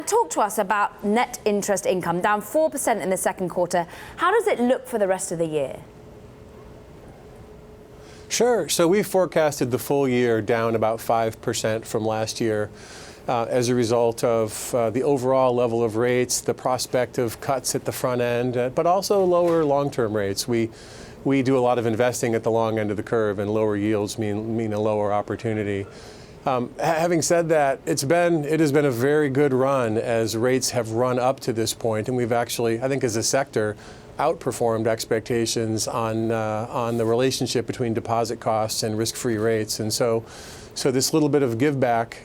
Talk to us about net interest income, down 4% in the second quarter. How does it look for the rest of the year? Sure. So we forecasted the full year down about 5% from last year as a result of the overall level of rates, the prospect of cuts at the front end, but also lower long-term rates. We do a lot of investing at the long end of the curve, and lower yields mean a lower opportunity. Having said that, it has been a very good run as rates have run up to this point, and we've actually, I think as a sector, outperformed expectations on the relationship between deposit costs and risk-free rates. And so this little bit of give back,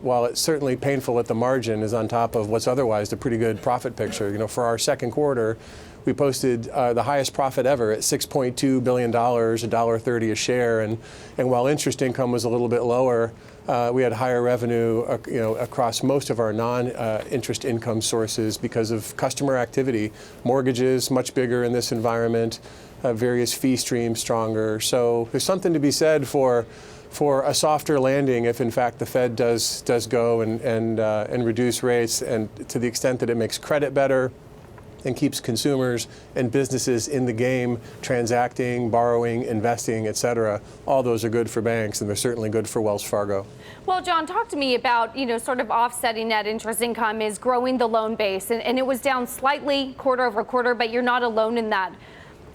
while it's certainly painful at the margin, is on top of what's otherwise a pretty good profit picture. You know, for our second quarter, we posted the highest profit ever at $6.2 billion, $1.30 a share. And while interest income was a little bit lower, we had higher revenue across most of our non-interest income sources because of customer activity. Mortgages, much bigger in this environment, various fee streams stronger. So there's something to be said for a softer landing if, in fact, the Fed does go and reduce rates, and to the extent that it makes credit better and keeps consumers and businesses in the game, transacting, borrowing, investing, et cetera. All those are good for banks, and they're certainly good for Wells Fargo. Well, John, talk to me about, sort of offsetting net interest income is growing the loan base, and it was down slightly quarter over quarter, but you're not alone in that.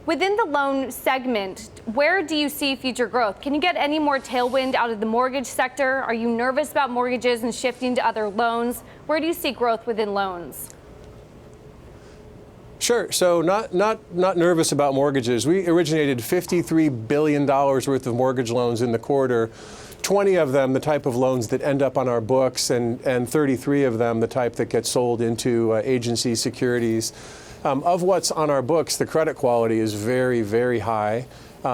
Within the loan segment, where do you see future growth? Can you get any more tailwind out of the mortgage sector? Are you nervous about mortgages and shifting to other loans? Where do you see growth within loans? Sure. So not nervous about mortgages. We originated $53 billion worth of mortgage loans in the quarter, 20 of them the type of loans that end up on our books, and 33 of them the type that get sold into agency securities. Of what's on our books, the credit quality is very, very high.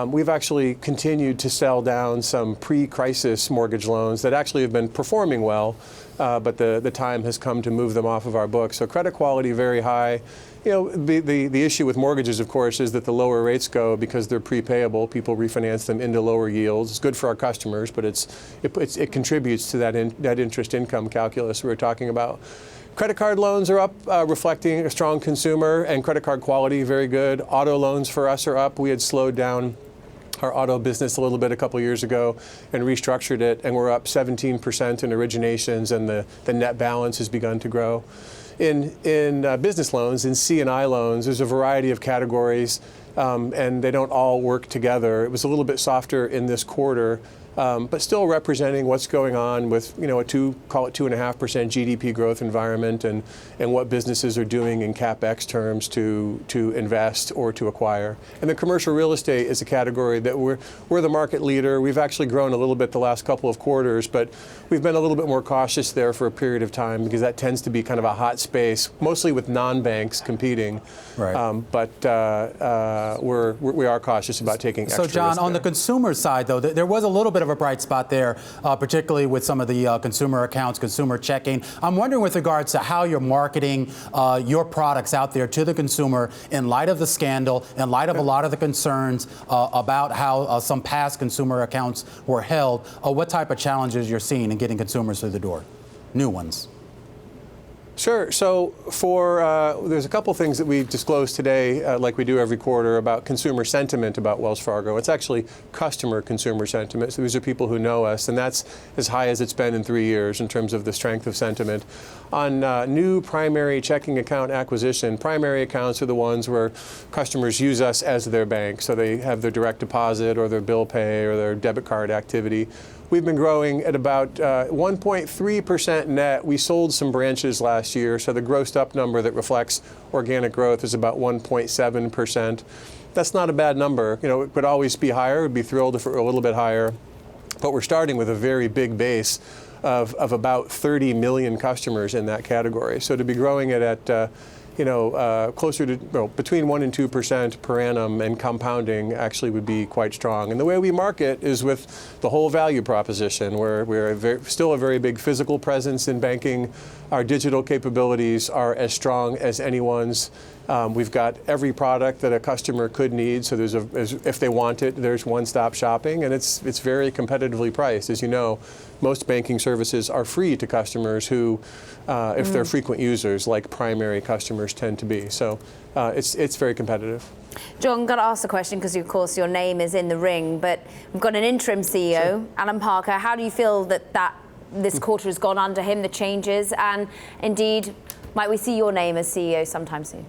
We've actually continued to sell down some pre-crisis mortgage loans that actually have been performing well, but the time has come to move them off of our books. So credit quality very high. The issue with mortgages, of course, is that the lower rates go because they're prepayable. People refinance them into lower yields. It's good for our customers, but it contributes to that net interest income calculus we were talking about. Credit card loans are up, reflecting a strong consumer, and credit card quality very good. Auto loans for us are up. We had slowed down our auto business a little bit a couple years ago and restructured it, and we're up 17% in originations, and the net balance has begun to grow. In business loans, in C&I loans, there's a variety of categories, and they don't all work together. It was a little bit softer in this quarter, but still representing what's going on with, call it 2.5% GDP growth environment, and what businesses are doing in CapEx terms to invest or to acquire. And the commercial real estate is a category that we're the market leader. We've actually grown a little bit the last couple of quarters, but we've been a little bit more cautious there for a period of time because that tends to be kind of a hot space, mostly with non-banks competing. Right. We are cautious about taking extra risk. So, John, on there. the consumer side, though, there was a little bit of a bright spot there, particularly with some of the consumer accounts, consumer checking. I'm wondering with regards to how you're marketing your products out there to the consumer in light of the scandal, in light of a lot of the concerns about how some past consumer accounts were held, what type of challenges you're seeing in getting consumers through the door, new ones. Sure. So there's a couple things that we disclosed today, like we do every quarter, about consumer sentiment about Wells Fargo. It's actually customer consumer sentiment. So these are people who know us, and that's as high as it's been in 3 years in terms of the strength of sentiment. On new primary checking account acquisition, primary accounts are the ones where customers use us as their bank. So they have their direct deposit or their bill pay or their debit card activity. We've been growing at about 1.3% net. We sold some branches last year, so the grossed up number that reflects organic growth is about 1.7%. That's not a bad number. It could always be higher. We'd be thrilled if it were a little bit higher. But we're starting with a very big base of about 30 million customers in that category. So to be growing it at closer to between 1% and 2% per annum and compounding actually would be quite strong. And the way we market is with the whole value proposition, where we're still a very big physical presence in banking. Our digital capabilities are as strong as anyone's. We've got every product that a customer could need, so if they want it, there's one-stop shopping, and it's very competitively priced. As you know, most banking services are free to customers who, if they're frequent users, like primary customers tend to be. So it's very competitive. John, I've got to ask the question because, of course, your name is in the ring, but we've got an interim CEO, Sure. Alan Parker. How do you feel that this quarter has gone under him, the changes, and indeed, might we see your name as CEO sometime soon?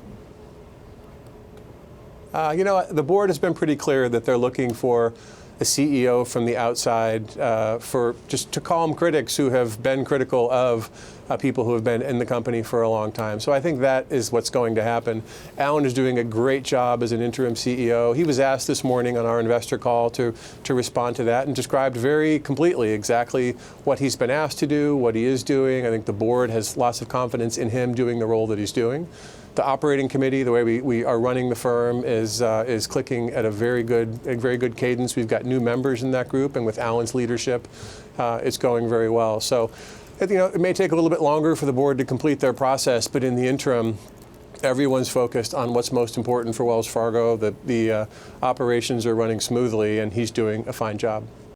The board has been pretty clear that they're looking for a CEO from the outside for just to calm critics who have been critical of people who have been in the company for a long time. So I think that is what's going to happen. Alan is doing a great job as an interim CEO. He was asked this morning on our investor call to respond to that and described very completely exactly what he's been asked to do, what he is doing. I think the board has lots of confidence in him doing the role that he's doing. The operating committee, the way we are running the firm, is clicking at a very good cadence. We've got new members in that group, and with Alan's leadership, it's going very well. So, it may take a little bit longer for the board to complete their process, but in the interim, everyone's focused on what's most important for Wells Fargo. The operations are running smoothly, and he's doing a fine job.